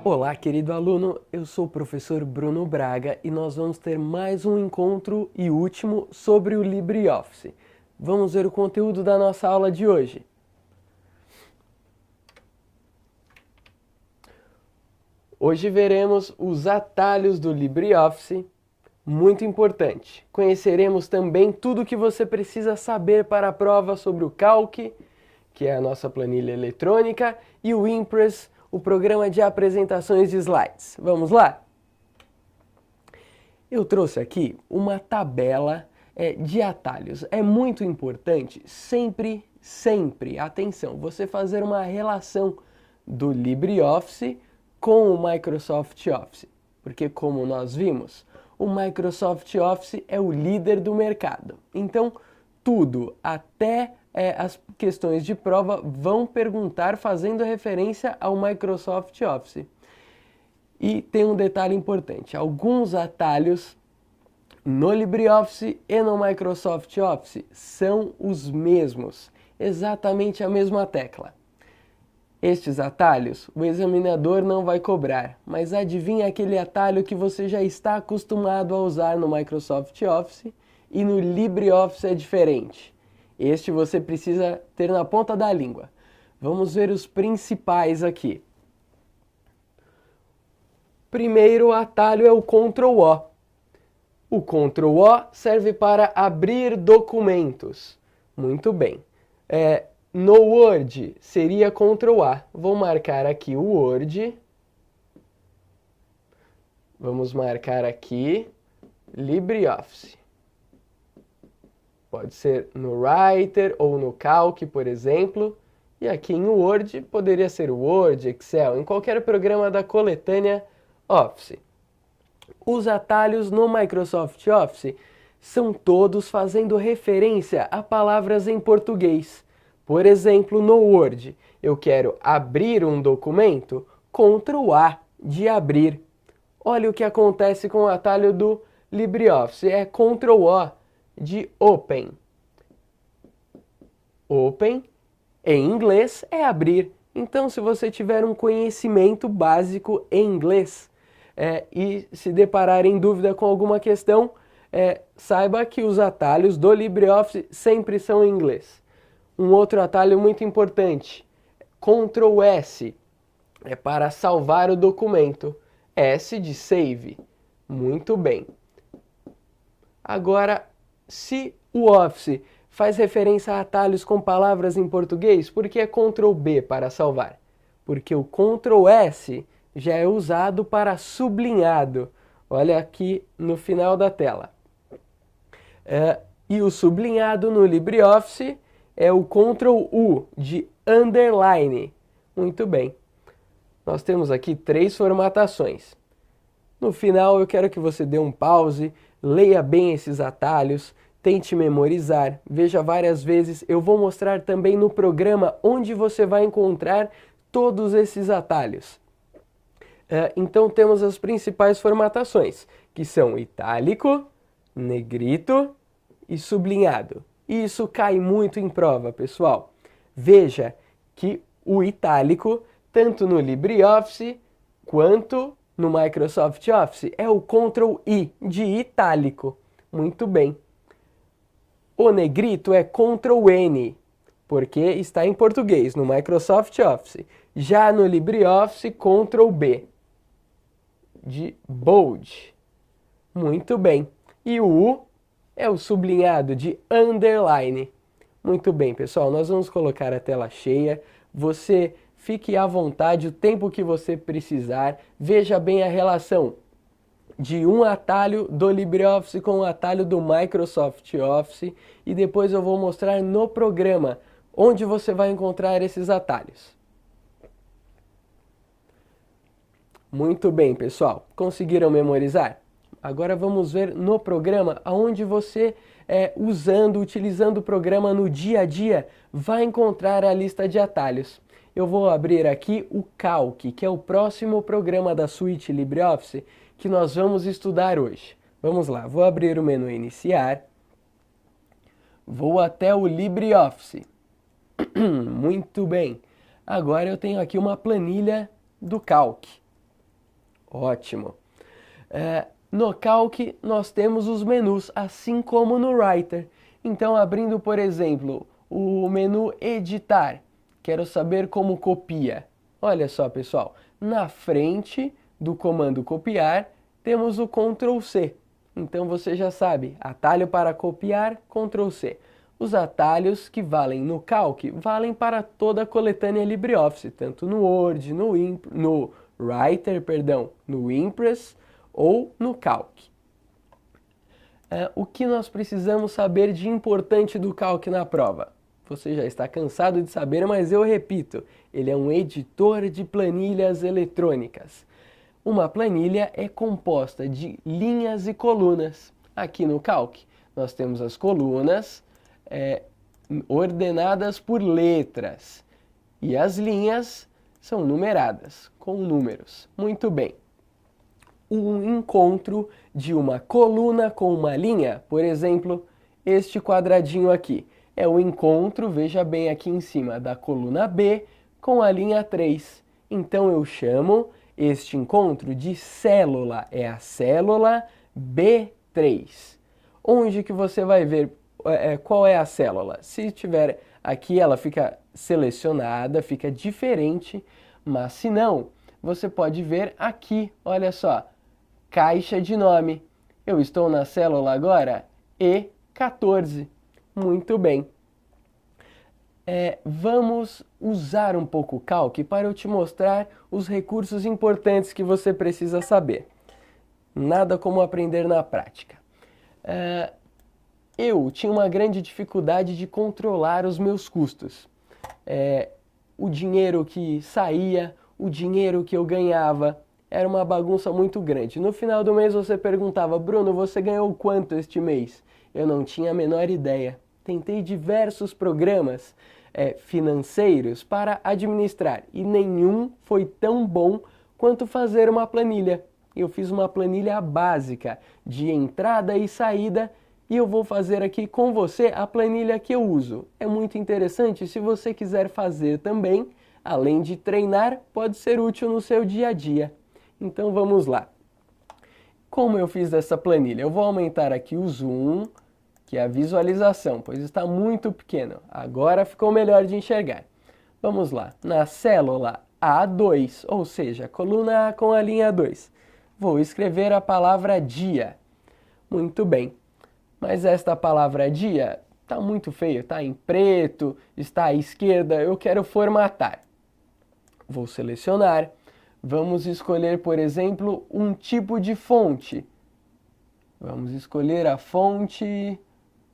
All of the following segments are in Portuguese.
Olá, querido aluno, eu sou o professor Bruno Braga e nós vamos ter mais um encontro e último sobre o LibreOffice. Vamos ver o conteúdo da nossa aula de hoje. Hoje veremos os atalhos do LibreOffice, muito importante. Conheceremos também tudo o que você precisa saber para a prova sobre o Calc, que é a nossa planilha eletrônica, e o Impress, o programa de apresentações de slides. Vamos lá? Eu trouxe aqui uma tabela de atalhos. É muito importante sempre, atenção, você fazer uma relação do LibreOffice com o Microsoft Office. Porque como nós vimos, o Microsoft Office é o líder do mercado. Então, tudo, até as questões de prova, vão perguntar fazendo referência ao Microsoft Office. E tem um detalhe importante, alguns atalhos no LibreOffice e no Microsoft Office são os mesmos, exatamente a mesma tecla. Estes atalhos o examinador não vai cobrar, mas adivinha aquele atalho que você já está acostumado a usar no Microsoft Office e no LibreOffice é diferente. Este você precisa ter na ponta da língua. Vamos ver os principais aqui. Primeiro atalho é o Ctrl+O. O Ctrl+O serve para abrir documentos. Muito bem. No Word seria Ctrl+A. Vou marcar aqui o Word. Vamos marcar aqui LibreOffice. Pode ser no Writer ou no Calc, por exemplo. E aqui em Word poderia ser Word, Excel, em qualquer programa da coletânea Office. Os atalhos no Microsoft Office são todos fazendo referência a palavras em português. Por exemplo, no Word, eu quero abrir um documento, Ctrl+A de abrir. Olha o que acontece com o atalho do LibreOffice, é Ctrl+O de open. Open, em inglês, é abrir. Então, se você tiver um conhecimento básico em inglês e se deparar em dúvida com alguma questão, saiba que os atalhos do LibreOffice sempre são em inglês. Um outro atalho muito importante, Ctrl+S, é para salvar o documento. S de save. Muito bem. Agora, se o Office faz referência a atalhos com palavras em português, por que é Ctrl+B para salvar? Porque o Ctrl+S já é usado para sublinhado. Olha aqui no final da tela. E o sublinhado no LibreOffice é o Ctrl+U de underline. Muito bem. Nós temos aqui 3 formatações. No final eu quero que você dê um pause, leia bem esses atalhos, tente memorizar, veja várias vezes. Eu vou mostrar também no programa onde você vai encontrar todos esses atalhos. Então temos as principais formatações, que são itálico, negrito e sublinhado. E isso cai muito em prova, pessoal. Veja que o itálico, tanto no LibreOffice quanto no Microsoft Office, é o Ctrl+I de itálico. Muito bem. O negrito é Ctrl+N, porque está em português no Microsoft Office. Já no LibreOffice, Ctrl+B de bold. Muito bem. E o U é o sublinhado de underline. Muito bem, pessoal. Nós vamos colocar a tela cheia. Você fique à vontade o tempo que você precisar. Veja bem a relação de um atalho do LibreOffice com o atalho do Microsoft Office. E depois eu vou mostrar no programa onde você vai encontrar esses atalhos. Muito bem, pessoal. Conseguiram memorizar? Agora vamos ver no programa aonde você, utilizando o programa no dia a dia, vai encontrar a lista de atalhos. Eu vou abrir aqui o Calc, que é o próximo programa da suíte LibreOffice que nós vamos estudar hoje. Vamos lá, vou abrir o menu Iniciar. Vou até o LibreOffice. Muito bem. Agora eu tenho aqui uma planilha do Calc. Ótimo. No Calc, nós temos os menus, assim como no Writer. Então, abrindo, por exemplo, o menu Editar, quero saber como copia. Olha só, pessoal, na frente do comando copiar, temos o Ctrl C. Então, você já sabe, atalho para copiar, Ctrl C. Os atalhos que valem no Calc valem para toda a coletânea LibreOffice, tanto no Word, no Writer, no Impress ou no Calc. O que nós precisamos saber de importante do Calc na prova? Você já está cansado de saber, mas eu repito, ele é um editor de planilhas eletrônicas. Uma planilha é composta de linhas e colunas. Aqui no Calc, nós temos as colunas ordenadas por letras e as linhas são numeradas, com números. Muito bem. Um encontro de uma coluna com uma linha, por exemplo, este quadradinho aqui, é o encontro, veja bem aqui em cima, da coluna B com a linha 3. Então eu chamo este encontro de célula, é a célula B3. Onde que você vai ver qual é a célula? Se tiver aqui, ela fica selecionada, fica diferente, mas se não, você pode ver aqui, olha só, caixa de nome. Eu estou na célula agora E14. Muito bem. Vamos usar um pouco o Calc para eu te mostrar os recursos importantes que você precisa saber. Nada como aprender na prática. Eu tinha uma grande dificuldade de controlar os meus custos. O dinheiro que saía, o dinheiro que eu ganhava, era uma bagunça muito grande. No final do mês você perguntava, Bruno, você ganhou quanto este mês? Eu não tinha a menor ideia. Tentei diversos programas financeiros para administrar e nenhum foi tão bom quanto fazer uma planilha. Eu fiz uma planilha básica de entrada e saída e eu vou fazer aqui com você a planilha que eu uso. É muito interessante, se você quiser fazer também, além de treinar, pode ser útil no seu dia a dia. Então vamos lá. Como eu fiz essa planilha? Eu vou aumentar aqui o zoom, que é a visualização, pois está muito pequeno. Agora ficou melhor de enxergar. Vamos lá. Na célula A2, ou seja, coluna A com a linha 2, vou escrever a palavra dia. Muito bem. Mas esta palavra dia está muito feio, está em preto, está à esquerda, eu quero formatar. Vou selecionar. Vamos escolher, por exemplo, um tipo de fonte. Vamos escolher a fonte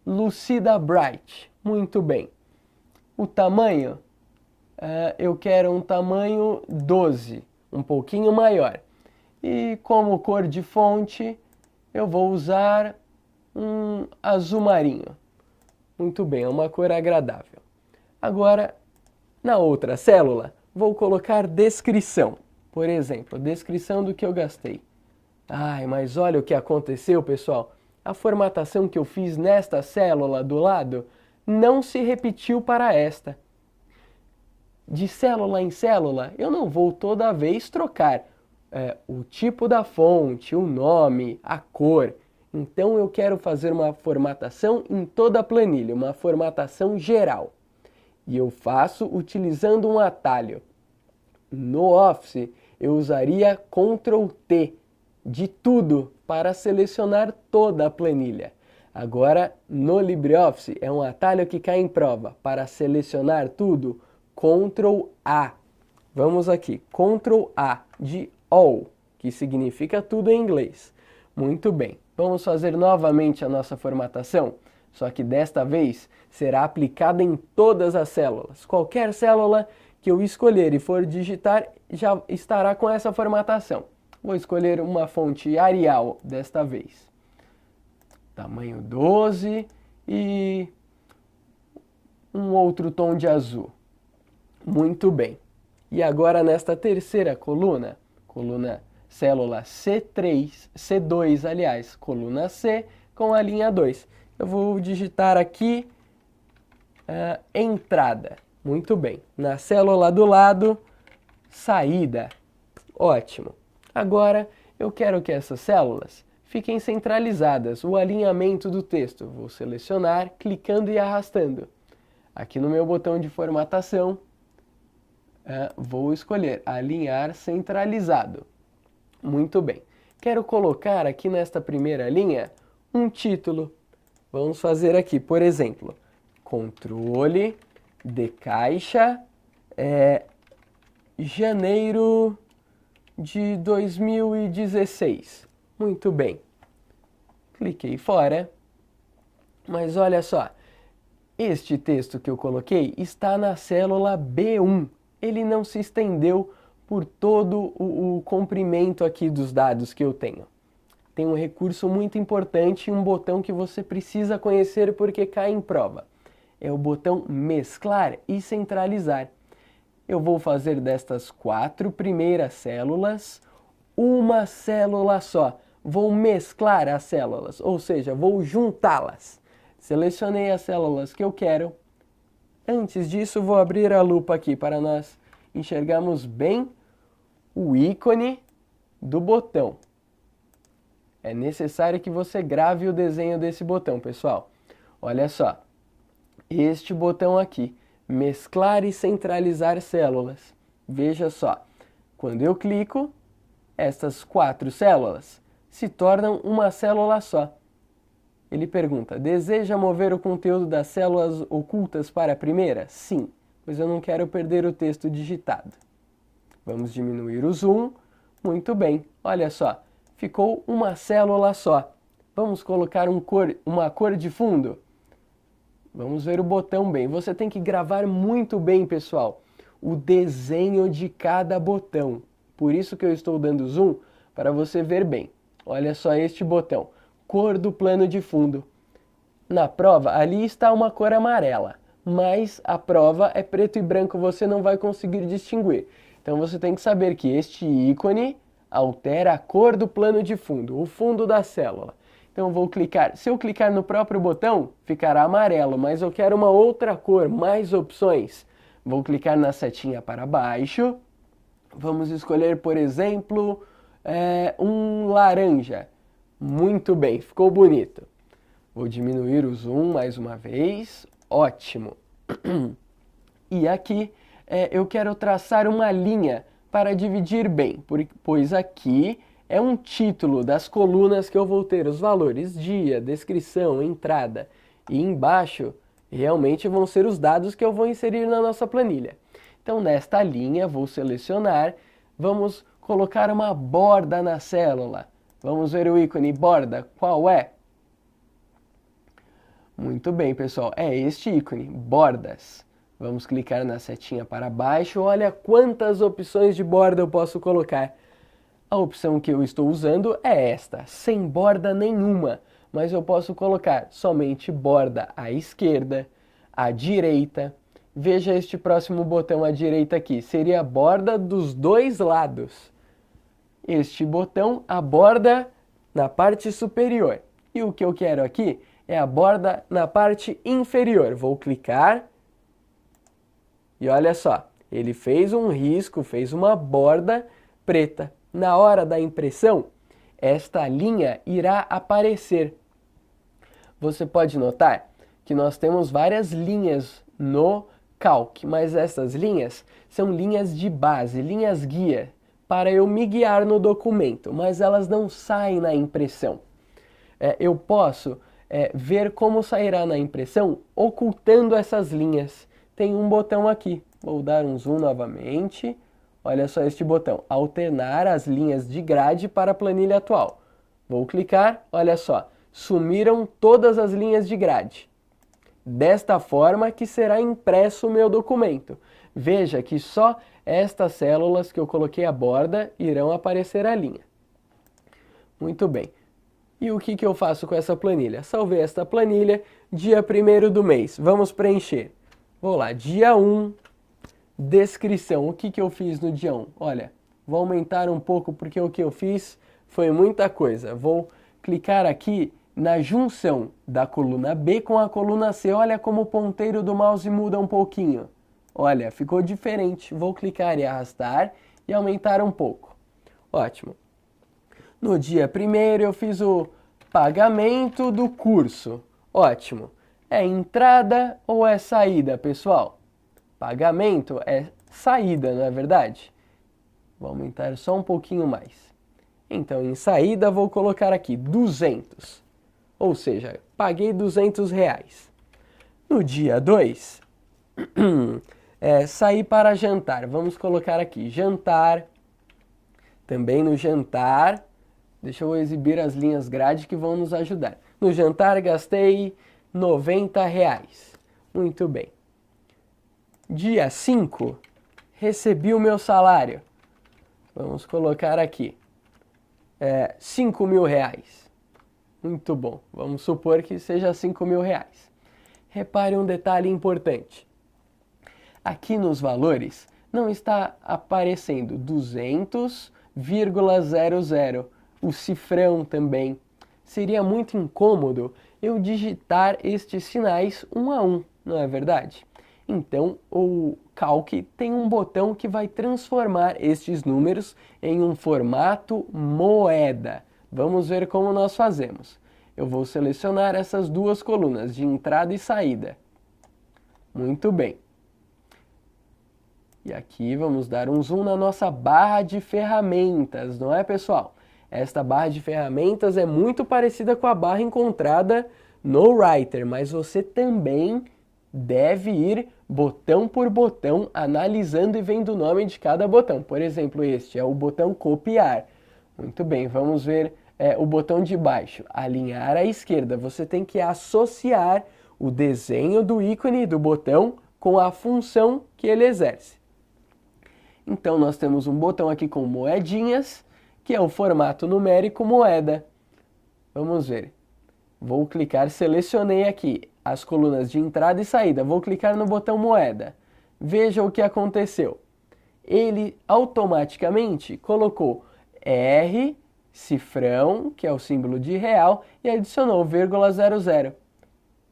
Lucida Bright. Muito bem. O tamanho, eu quero um tamanho 12, um pouquinho maior. E como cor de fonte, eu vou usar um azul marinho. Muito bem, é uma cor agradável. Agora, na outra célula, vou colocar descrição. Por exemplo, descrição do que eu gastei. Ai, mas olha o que aconteceu, pessoal. A formatação que eu fiz nesta célula do lado não se repetiu para esta. De célula em célula, eu não vou toda vez trocar o tipo da fonte, o nome, a cor. Então eu quero fazer uma formatação em toda a planilha, uma formatação geral. E eu faço utilizando um atalho. No Office, eu usaria Ctrl T de tudo para selecionar toda a planilha. Agora, no LibreOffice, é um atalho que cai em prova. Para selecionar tudo, Ctrl A. Vamos aqui, Ctrl A de All, que significa tudo em inglês. Muito bem, vamos fazer novamente a nossa formatação, só que desta vez será aplicada em todas as células. Qualquer célula que eu escolher e for digitar já estará com essa formatação. Vou escolher uma fonte Arial desta vez. Tamanho 12 e um outro tom de azul. Muito bem. E agora nesta terceira coluna, célula C2, aliás, coluna C com a linha 2. Eu vou digitar aqui entrada. Muito bem. Na célula do lado, saída. Ótimo. Agora, eu quero que essas células fiquem centralizadas, o alinhamento do texto. Vou selecionar, clicando e arrastando. Aqui no meu botão de formatação, vou escolher alinhar centralizado. Muito bem. Quero colocar aqui nesta primeira linha um título. Vamos fazer aqui, por exemplo, controle de caixa, janeiro de 2016. Muito bem. Cliquei fora. Mas olha só, este texto que eu coloquei está na célula B1. Ele não se estendeu por todo o comprimento aqui dos dados que eu tenho. Tem um recurso muito importante e um botão que você precisa conhecer porque cai em prova. É o botão mesclar e centralizar. Eu vou fazer destas 4 primeiras células uma célula só. Vou mesclar as células, ou seja, vou juntá-las. Selecionei as células que eu quero. Antes disso, vou abrir a lupa aqui para nós enxergarmos bem o ícone do botão. É necessário que você grave o desenho desse botão, pessoal. Olha só, este botão aqui, mesclar e centralizar células. Veja só, quando eu clico, estas 4 células se tornam uma célula só. Ele pergunta, deseja mover o conteúdo das células ocultas para a primeira? Sim, pois eu não quero perder o texto digitado. Vamos diminuir o zoom. Muito bem, olha só, ficou uma célula só. Vamos colocar uma cor de fundo? Vamos ver o botão bem. Você tem que gravar muito bem, pessoal, o desenho de cada botão. Por isso que eu estou dando zoom, para você ver bem. Olha só este botão, cor do plano de fundo. Na prova, ali está uma cor amarela, mas a prova é preto e branco, você não vai conseguir distinguir. Então você tem que saber que este ícone altera a cor do plano de fundo, o fundo da célula. Então eu vou clicar, se eu clicar no próprio botão, ficará amarelo, mas eu quero uma outra cor, mais opções. Vou clicar na setinha para baixo, vamos escolher, por exemplo, um laranja. Muito bem, ficou bonito. Vou diminuir o zoom mais uma vez, ótimo. E aqui eu quero traçar uma linha para dividir bem, pois aqui é um título das colunas que eu vou ter os valores dia, descrição, entrada. E embaixo realmente vão ser os dados que eu vou inserir na nossa planilha. Então nesta linha vou selecionar, vamos colocar uma borda na célula. Vamos ver o ícone borda, qual é? Muito bem, pessoal, é este ícone, bordas. Vamos clicar na setinha para baixo, olha quantas opções de borda eu posso colocar. A opção que eu estou usando é esta, sem borda nenhuma, mas eu posso colocar somente borda à esquerda, à direita. Veja este próximo botão à direita aqui, seria a borda dos dois lados. Este botão, a borda na parte superior. E o que eu quero aqui é a borda na parte inferior. Vou clicar e olha só, ele fez um risco, fez uma borda preta. Na hora da impressão, esta linha irá aparecer. Você pode notar que nós temos várias linhas no Calc, mas essas linhas são linhas de base, linhas guia, para eu me guiar no documento, mas elas não saem na impressão. Eu posso ver como sairá na impressão ocultando essas linhas. Tem um botão aqui, vou dar um zoom novamente. Olha só este botão, alternar as linhas de grade para a planilha atual. Vou clicar, olha só, sumiram todas as linhas de grade. Desta forma que será impresso o meu documento. Veja que só estas células que eu coloquei a borda irão aparecer a linha. Muito bem. E o que eu faço com essa planilha? Salvei esta planilha, dia 1º do mês. Vamos preencher. Vou lá, dia 1, descrição. O que eu fiz no dia 1? Olha, vou aumentar um pouco porque o que eu fiz foi muita coisa. Vou clicar aqui na junção da coluna B com a coluna C. Olha como o ponteiro do mouse muda um pouquinho. Olha, ficou diferente. Vou clicar e arrastar e aumentar um pouco. Ótimo. No dia 1º eu fiz o pagamento do curso. Ótimo. É entrada ou é saída, pessoal? Pagamento é saída, não é verdade? Vou aumentar só um pouquinho mais. Então, em saída, vou colocar aqui 200. Ou seja, paguei R$ 200. No dia 2, sair para jantar. Vamos colocar aqui jantar. Também no jantar, deixa eu exibir as linhas grade que vão nos ajudar. No jantar gastei R$ 90. Muito bem. Dia 5, recebi o meu salário. Vamos colocar aqui. R$ 5.000. Muito bom. Vamos supor que seja R$ 5.000. Repare um detalhe importante. Aqui nos valores não está aparecendo 200,00, o cifrão também. Seria muito incômodo eu digitar estes sinais um a um, não é verdade? Então, o Calc tem um botão que vai transformar estes números em um formato moeda. Vamos ver como nós fazemos. Eu vou selecionar essas duas colunas de entrada e saída. Muito bem. E aqui vamos dar um zoom na nossa barra de ferramentas, não é, pessoal? Esta barra de ferramentas é muito parecida com a barra encontrada no Writer, mas você também deve ir botão por botão, analisando e vendo o nome de cada botão. Por exemplo, este é o botão copiar. Muito bem, vamos ver o botão de baixo, alinhar à esquerda. Você tem que associar o desenho do ícone do botão com a função que ele exerce. Então, nós temos um botão aqui com moedinhas, que é o formato numérico moeda. Vamos ver. Vou clicar, selecionei aqui as colunas de entrada e saída. Vou clicar no botão moeda. Veja o que aconteceu. Ele automaticamente colocou R, cifrão, que é o símbolo de real, e adicionou ,00.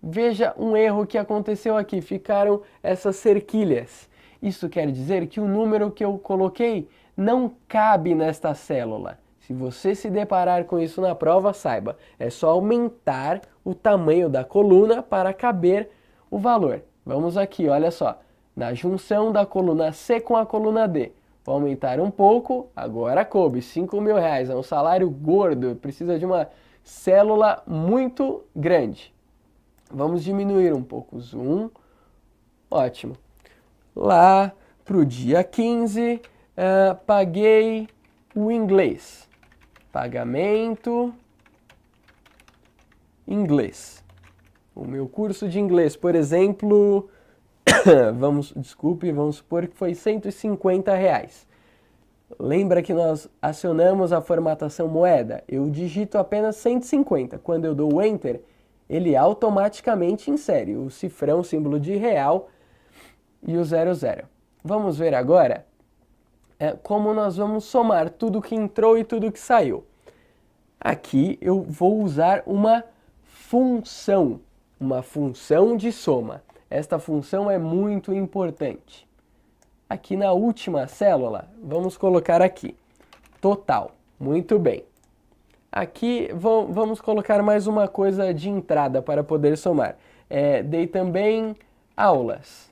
Veja um erro que aconteceu aqui. Ficaram essas cerquilhas. Isso quer dizer que o número que eu coloquei não cabe nesta célula. Se você se deparar com isso na prova, saiba, é só aumentar o tamanho da coluna para caber o valor. Vamos aqui, olha só, na junção da coluna C com a coluna D. Vou aumentar um pouco, agora coube, R$ 5.000, é um salário gordo, precisa de uma célula muito grande. Vamos diminuir um pouco o zoom, ótimo. Lá para o dia 15, paguei o inglês. Pagamento inglês. O meu curso de inglês, por exemplo, vamos supor que foi R$ 150. Lembra que nós acionamos a formatação moeda? Eu digito apenas 150. Quando eu dou o Enter, ele automaticamente insere o cifrão, símbolo de real, e o 00. Vamos ver agora como nós vamos somar tudo que entrou e tudo que saiu. Aqui eu vou usar uma função de soma. Esta função é muito importante. Aqui na última célula, vamos colocar aqui, total. Muito bem. Aqui vamos colocar mais uma coisa de entrada para poder somar. Dei também aulas.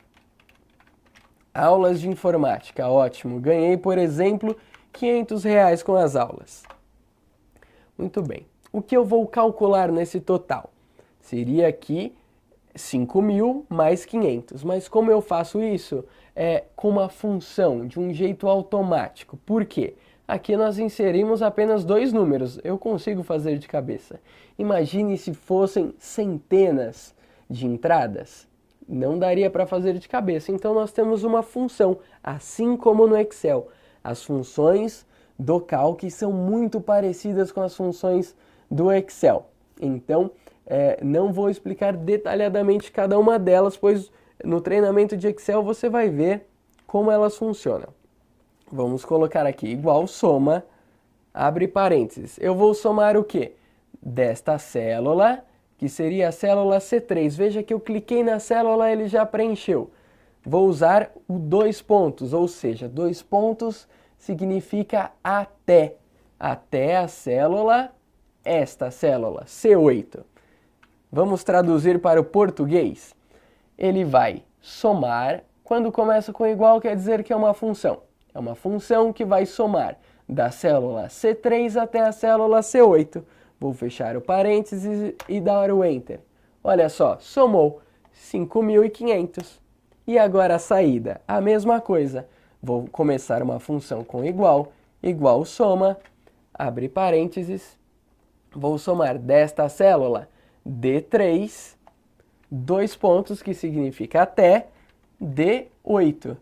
Aulas de informática, ótimo. Ganhei, por exemplo, R$ 500 com as aulas. Muito bem. O que eu vou calcular nesse total? Seria aqui 5.000 mais 500. Mas como eu faço isso? Com uma função, de um jeito automático. Por quê? Aqui nós inserimos apenas 2 números. Eu consigo fazer de cabeça. Imagine se fossem centenas de entradas. Não daria para fazer de cabeça. Então, nós temos uma função, assim como no Excel. As funções do Calc são muito parecidas com as funções do Excel. Então, não vou explicar detalhadamente cada uma delas, pois no treinamento de Excel você vai ver como elas funcionam. Vamos colocar aqui igual soma, abre parênteses. Eu vou somar o quê? Desta célula, que seria a célula C3. Veja que eu cliquei na célula, ele já preencheu. Vou usar o 2 pontos, ou seja, 2 pontos significa até. até a célula, esta célula, C8. Vamos traduzir para o português. Ele vai somar, quando começa com igual quer dizer que é uma função. É uma função que vai somar da célula C3 até a célula C8. Vou fechar o parênteses e dar o Enter. Olha só, somou 5.500. E agora a saída, a mesma coisa. Vou começar uma função com igual, igual soma, abre parênteses. Vou somar desta célula D3, 2 pontos, que significa até, D8.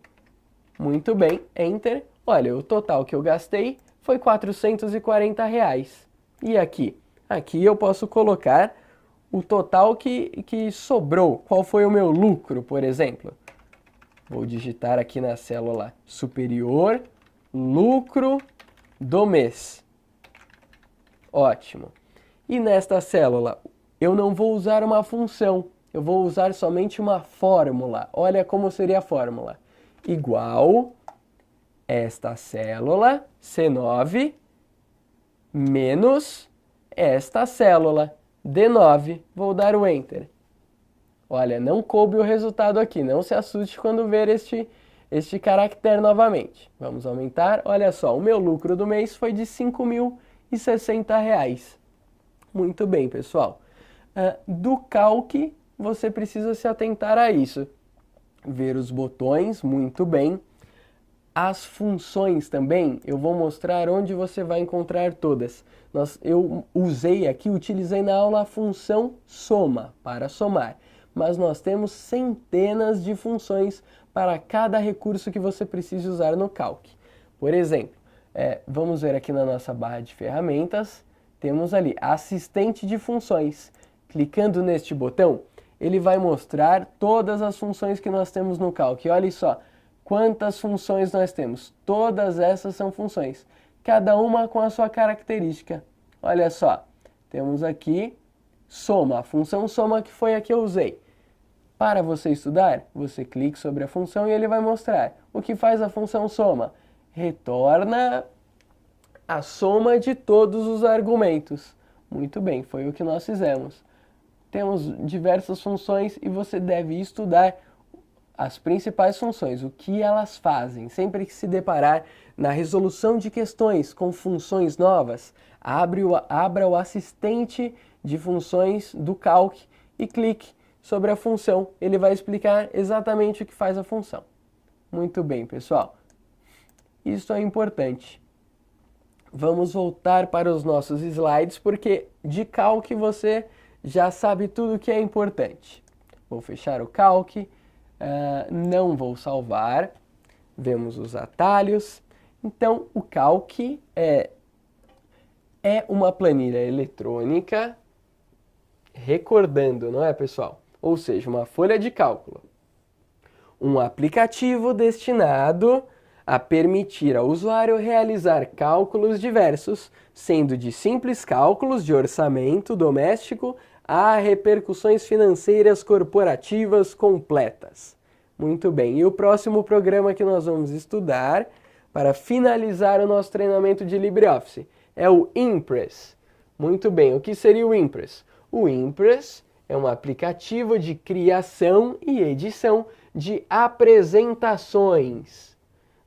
Muito bem, Enter. Olha, o total que eu gastei foi R$440. E aqui? Aqui eu posso colocar o total que sobrou. Qual foi o meu lucro, por exemplo? Vou digitar aqui na célula superior, lucro do mês. Ótimo. E nesta célula, eu não vou usar uma função, eu vou usar somente uma fórmula. Olha como seria a fórmula. Igual esta célula, C9, menos esta célula, D9. Vou dar o Enter. Olha, não coube o resultado aqui, não se assuste quando ver este caractere novamente. Vamos aumentar. Olha só, o meu lucro do mês foi de R$5.060. Muito bem, pessoal. Do Calc, você precisa se atentar a isso. Ver os botões, muito bem. As funções também, eu vou mostrar onde você vai encontrar todas. Eu utilizei na aula a função soma, para somar. Mas nós temos centenas de funções para cada recurso que você precisa usar no Calc. Por exemplo, vamos ver aqui na nossa barra de ferramentas, temos ali assistente de funções. Clicando neste botão, ele vai mostrar todas as funções que nós temos no Calc. Olha só, quantas funções nós temos. Todas essas são funções, cada uma com a sua característica. Olha só, temos aqui soma, a função soma que foi a que eu usei. Para você estudar, você clica sobre a função e ele vai mostrar o que faz a função soma. Retorna a soma de todos os argumentos. Muito bem, foi o que nós fizemos. Temos diversas funções e você deve estudar as principais funções, o que elas fazem. Sempre que se deparar na resolução de questões com funções novas, abra o assistente de funções do Calc e clique sobre a função. Ele vai explicar exatamente o que faz a função. Muito bem, pessoal. Isso é importante. Vamos voltar para os nossos slides, porque de Calc você já sabe tudo que é importante. Vou fechar o Calc, não vou salvar. Vemos os atalhos. Então, o Calc é uma planilha eletrônica, recordando, não é, pessoal? Ou seja, uma folha de cálculo. Um aplicativo destinado a permitir ao usuário realizar cálculos diversos, sendo de simples cálculos de orçamento doméstico a repercussões financeiras corporativas completas. Muito bem, e o próximo programa que nós vamos estudar para finalizar o nosso treinamento de LibreOffice é o Impress. Muito bem, o que seria o Impress? O Impress é um aplicativo de criação e edição de apresentações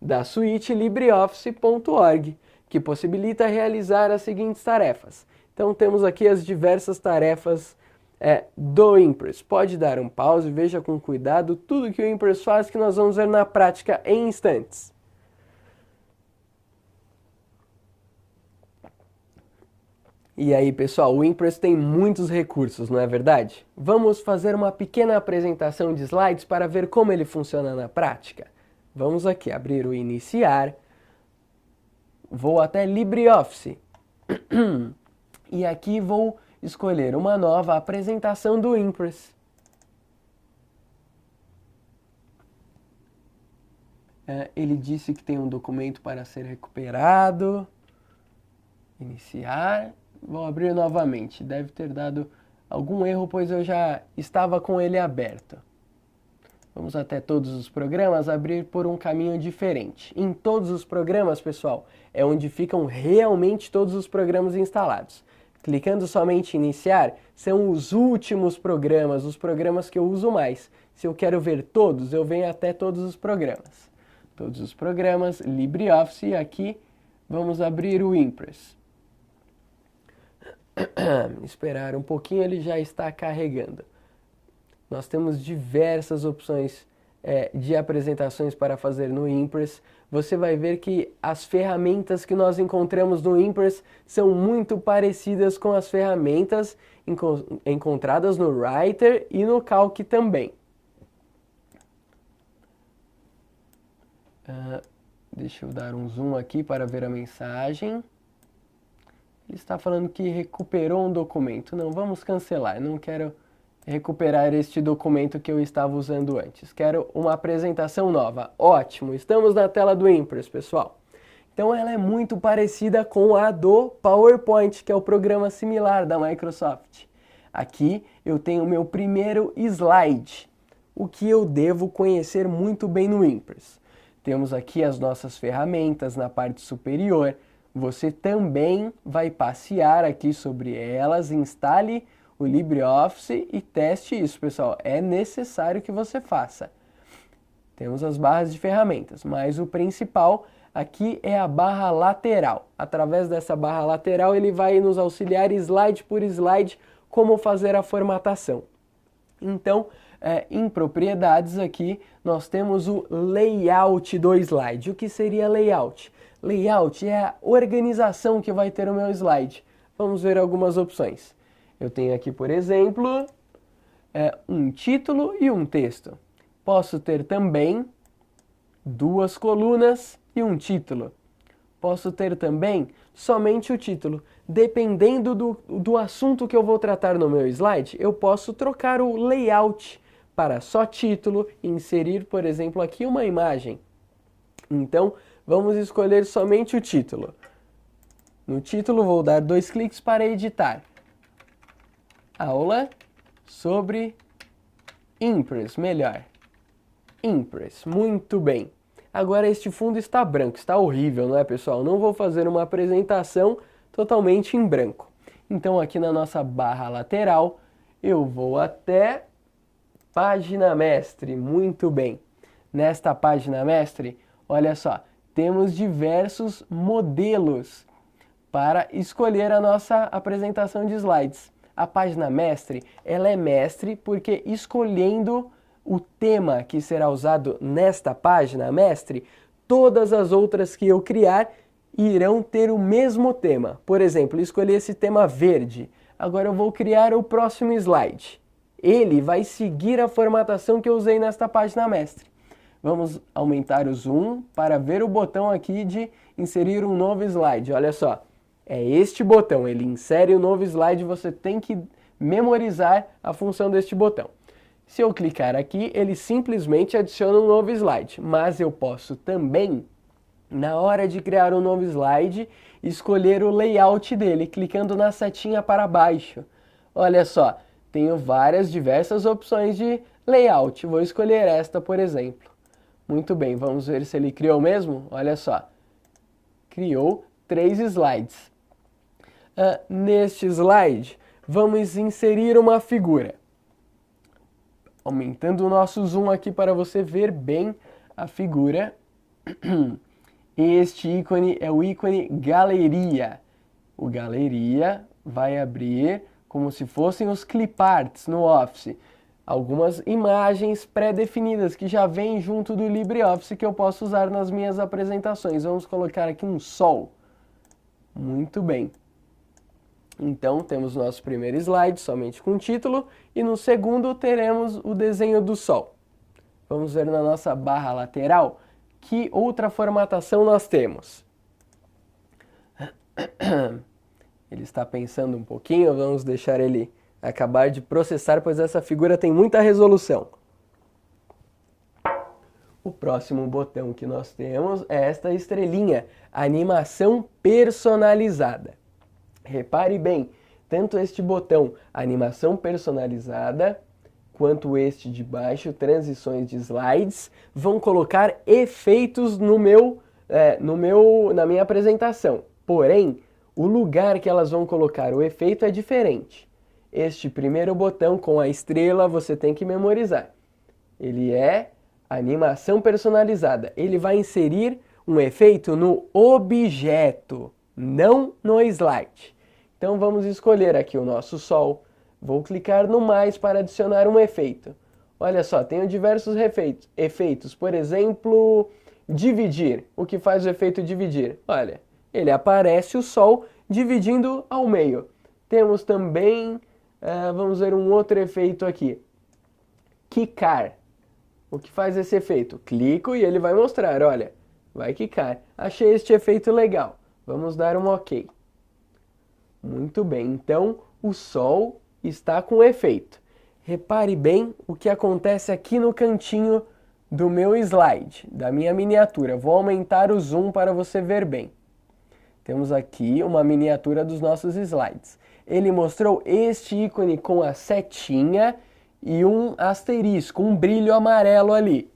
da suíte LibreOffice.org, que possibilita realizar as seguintes tarefas. Então temos aqui as diversas tarefas do Impress. Pode dar um pause, veja com cuidado tudo que o Impress faz, que nós vamos ver na prática em instantes. E aí, pessoal, o Impress tem muitos recursos, não é verdade? Vamos fazer uma pequena apresentação de slides para ver como ele funciona na prática. Vamos aqui abrir o Iniciar. Vou até LibreOffice. E aqui vou escolher uma nova apresentação do Impress. Ele disse que tem um documento para ser recuperado. Iniciar. Vou abrir novamente. Deve ter dado algum erro, pois eu já estava com ele aberto. Vamos até todos os programas abrir por um caminho diferente. Em todos os programas, pessoal, é onde ficam realmente todos os programas instalados. Clicando somente em iniciar, são os últimos programas, os programas que eu uso mais. Se eu quero ver todos, eu venho até todos os programas. Todos os programas, LibreOffice, e aqui vamos abrir o Impress. Esperar um pouquinho, ele já está carregando. Nós temos diversas opções de apresentações para fazer no Impress. Você vai ver que as ferramentas que nós encontramos no Impress são muito parecidas com as ferramentas encontradas no Writer e no Calc também. Deixa eu dar um zoom aqui para ver a mensagem. Ele está falando que recuperou um documento. Não, vamos cancelar. Não quero recuperar este documento que eu estava usando antes. Quero uma apresentação nova. Ótimo, estamos na tela do Impress, pessoal. Então ela é muito parecida com a do PowerPoint, que é o programa similar da Microsoft. Aqui eu tenho o meu primeiro slide, o que eu devo conhecer muito bem no Impress. Temos aqui as nossas ferramentas na parte superior. Você também vai passear aqui sobre elas, instale o LibreOffice e teste isso, pessoal. É necessário que você faça. Temos as barras de ferramentas, mas o principal aqui é a barra lateral. Através dessa barra lateral, ele vai nos auxiliar slide por slide como fazer a formatação. Então, em propriedades aqui, nós temos o layout do slide. O que seria layout? Layout é a organização que vai ter o meu slide. Vamos ver algumas opções. Eu tenho aqui, por exemplo, um título e um texto. Posso ter também duas colunas e um título. Posso ter também somente o título. Dependendo do assunto que eu vou tratar no meu slide, eu posso trocar o layout para só título e inserir, por exemplo, aqui uma imagem. Então, vamos escolher somente o título. No título, vou dar 2 cliques para editar. Aula sobre Impress, melhor. Impress, muito bem. Agora este fundo está branco, está horrível, não é, pessoal? Não vou fazer uma apresentação totalmente em branco. Então aqui na nossa barra lateral, eu vou até página mestre, muito bem. Nesta página mestre, olha só, temos diversos modelos para escolher a nossa apresentação de slides. A página mestre, ela é mestre porque escolhendo o tema que será usado nesta página mestre, todas as outras que eu criar irão ter o mesmo tema. Por exemplo, escolhi esse tema verde. Agora eu vou criar o próximo slide. Ele vai seguir a formatação que eu usei nesta página mestre. Vamos aumentar o zoom para ver o botão aqui de inserir um novo slide. Olha só. É este botão, ele insere o novo slide, você tem que memorizar a função deste botão. Se eu clicar aqui, ele simplesmente adiciona um novo slide, mas eu posso também, na hora de criar um novo slide, escolher o layout dele, clicando na setinha para baixo. Olha só, tenho diversas opções de layout, vou escolher esta, por exemplo. Muito bem, vamos ver se ele criou mesmo? Olha só, criou 3 slides. Neste slide, vamos inserir uma figura. Aumentando o nosso zoom aqui para você ver bem a figura. Este ícone é o ícone galeria. O galeria vai abrir como se fossem os cliparts no Office. Algumas imagens pré-definidas que já vêm junto do LibreOffice que eu posso usar nas minhas apresentações. Vamos colocar aqui um sol. Muito bem. Então, temos o nosso primeiro slide somente com título e no segundo teremos o desenho do sol. Vamos ver na nossa barra lateral que outra formatação nós temos. Ele está pensando um pouquinho, vamos deixar ele acabar de processar, pois essa figura tem muita resolução. O próximo botão que nós temos é esta estrelinha, animação personalizada. Repare bem, tanto este botão animação personalizada, quanto este de baixo, transições de slides, vão colocar efeitos na minha apresentação. Porém, o lugar que elas vão colocar o efeito é diferente. Este primeiro botão com a estrela você tem que memorizar. Ele é animação personalizada. Ele vai inserir um efeito no objeto, não no slide. Então vamos escolher aqui o nosso sol. Vou clicar no mais para adicionar um efeito. Olha só, tenho diversos efeitos. Por exemplo, dividir. O que faz o efeito dividir? Olha, ele aparece o sol dividindo ao meio. Temos também, vamos ver um outro efeito aqui. Quicar. O que faz esse efeito? Clico e ele vai mostrar, olha, vai quicar. Achei este efeito legal. Vamos dar um OK. Muito bem, então o sol está com efeito. Repare bem o que acontece aqui no cantinho do meu slide, da minha miniatura. Vou aumentar o zoom para você ver bem. Temos aqui uma miniatura dos nossos slides. Ele mostrou este ícone com a setinha e um asterisco, um brilho amarelo ali.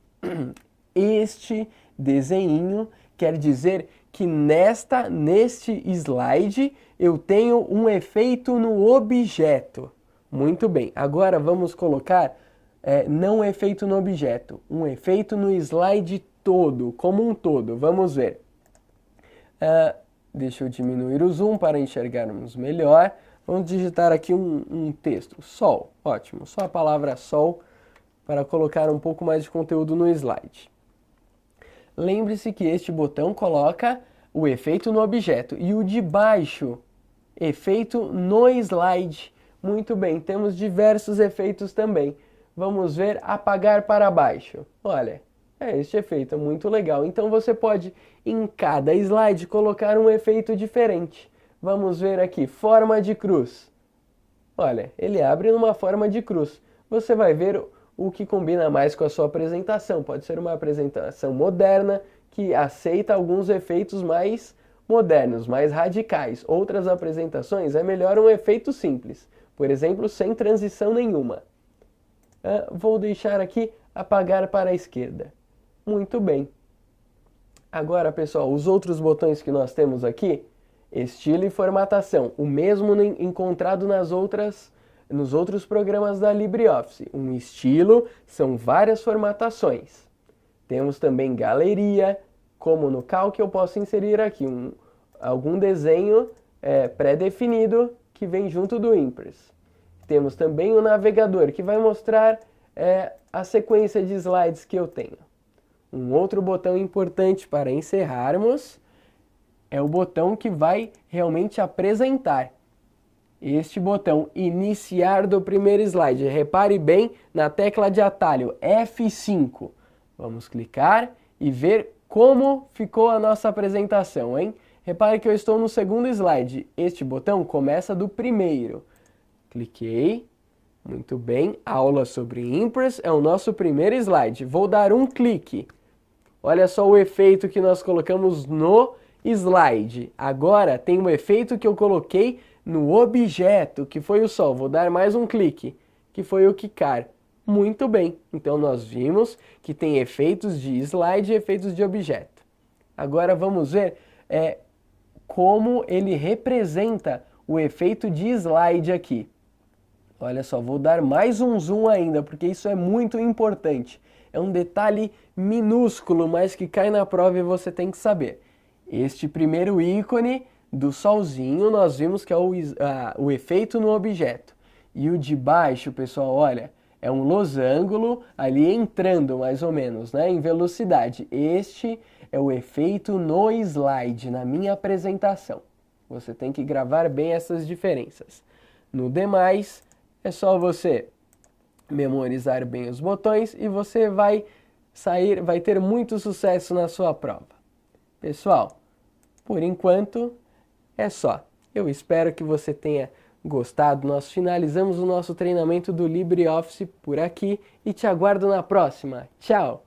Este desenho quer dizer que neste slide eu tenho um efeito no objeto. Muito bem, agora vamos colocar não um efeito no objeto, um efeito no slide todo, como um todo. Vamos ver. Deixa eu diminuir o zoom para enxergarmos melhor. Vamos digitar aqui um texto. Sol, ótimo. Só a palavra sol para colocar um pouco mais de conteúdo no slide. Lembre-se que este botão coloca o efeito no objeto e o de baixo, efeito no slide. Muito bem, temos diversos efeitos também. Vamos ver apagar para baixo. Olha, este efeito é muito legal. Então você pode, em cada slide, colocar um efeito diferente. Vamos ver aqui, forma de cruz. Olha, ele abre numa forma de cruz. Você vai ver o que combina mais com a sua apresentação. Pode ser uma apresentação moderna, que aceita alguns efeitos mais modernos, mais radicais. Outras apresentações é melhor um efeito simples. Por exemplo, sem transição nenhuma. Vou deixar aqui apagar para a esquerda. Muito bem. Agora, pessoal, os outros botões que nós temos aqui, estilo e formatação, o mesmo encontrado nos outros programas da LibreOffice. Um estilo são várias formatações. Temos também galeria, como no Calc eu posso inserir aqui algum desenho pré-definido que vem junto do Impress. Temos também o navegador, que vai mostrar a sequência de slides que eu tenho. Um outro botão importante para encerrarmos é o botão que vai realmente apresentar. Este botão, iniciar do primeiro slide. Repare bem na tecla de atalho F5. Vamos clicar e ver como ficou a nossa apresentação, hein? Repare que eu estou no segundo slide. Este botão começa do primeiro. Cliquei. Muito bem. Aula sobre Impress é o nosso primeiro slide. Vou dar um clique. Olha só o efeito que nós colocamos no slide. Agora tem um efeito que eu coloquei no objeto, que foi o sol. Vou dar mais um clique, que foi o quicar. Muito bem. Então nós vimos que tem efeitos de slide e efeitos de objeto. Agora vamos ver como ele representa o efeito de slide aqui. Olha só, vou dar mais um zoom ainda, porque isso é muito importante. É um detalhe minúsculo, mas que cai na prova e você tem que saber. Este primeiro ícone do solzinho, nós vimos que é o efeito no objeto. E o de baixo, pessoal, olha, é um losango ali entrando mais ou menos, né, em velocidade. Este é o efeito no slide, na minha apresentação. Você tem que gravar bem essas diferenças. No demais, é só você memorizar bem os botões e você vai ter muito sucesso na sua prova. Pessoal, por enquanto é só. Eu espero que você tenha gostado. Nós finalizamos o nosso treinamento do LibreOffice por aqui e te aguardo na próxima. Tchau!